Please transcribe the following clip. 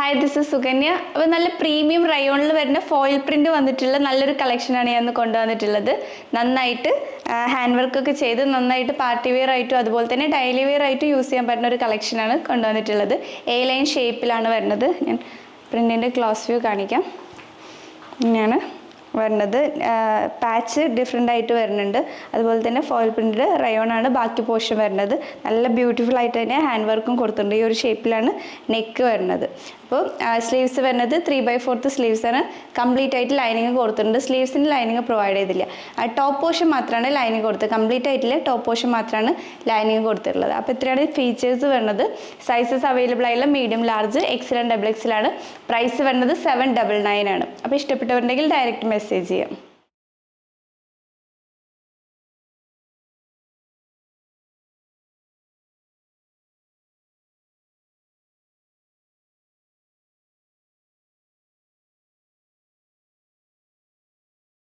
Hi, this is Sukanya. അപ്പോൾ നല്ല premium റയോണിൽ വരുന്ന ഫോയിൽ പ്രിൻ്റ് വന്നിട്ടുള്ള നല്ലൊരു കളക്ഷനാണ് ഞാൻ കൊണ്ടുവന്നിട്ടുള്ളത്. നന്നായിട്ട് ഹാൻഡ് വർക്കൊക്കെ ചെയ്ത് നന്നായിട്ട് പാർട്ടി വെയർ ആയിട്ടും അതുപോലെ തന്നെ ഡെയിലി വെയർ ആയിട്ടും യൂസ് ചെയ്യാൻ പറ്റുന്ന ഒരു കളക്ഷനാണ് കൊണ്ടുവന്നിട്ടുള്ളത്. എ ലൈൻ ഷേപ്പിലാണ് വരുന്നത്. ഞാൻ പ്രിൻറ്റിൻ്റെ ക്ലോസ് വ്യൂ കാണിക്കാം. ഇങ്ങനെയാണ് വരുന്നത്. പാച്ച് ഡിഫറെൻ്റ് ആയിട്ട് വരുന്നുണ്ട്. അതുപോലെ തന്നെ ഫോയിൽ പ്രിൻ്റ് റയോണാണ് ബാക്കി പോർഷൻ വരുന്നത്. നല്ല ബ്യൂട്ടിഫുൾ ആയിട്ട് തന്നെ ഹാൻഡ് വർക്കും കൊടുത്തിട്ടുണ്ട്. ഈ ഒരു ഷേപ്പിലാണ് നെക്ക് വരുന്നത്. അപ്പോൾ സ്ലീവ്സ് വരുന്നത് 3/4 സ്ലീവ്സ് ആണ്. കംപ്ലീറ്റ് ആയിട്ട് ലൈനിങ് കൊടുത്തിട്ടുണ്ട്. സ്ലീവ്സിന് ലൈനിങ് പ്രൊവൈഡ് ചെയ്തില്ല. ടോപ്പ് പോർഷൻ മാത്രമാണ് ലൈനിങ് കൊടുത്തത്. കംപ്ലീറ്റ് ആയിട്ടില്ല, ടോപ്പ് പോർഷൻ മാത്രമാണ് ലൈനിങ് കൊടുത്തിട്ടുള്ളത്. അപ്പോൾ ഇത്രയാണ് ഫീച്ചേഴ്സ് വരുന്നത്. സൈസസ് അവൈലബിൾ ആയുള്ള medium, large, XL and XXL ആണ്. പ്രൈസ് വരുന്നത് 799 ആണ്. അപ്പോൾ ഇഷ്ടപ്പെട്ടവരുണ്ടെങ്കിൽ ഡയറക്റ്റ് മെസ്സേജ് ചെയ്യാം.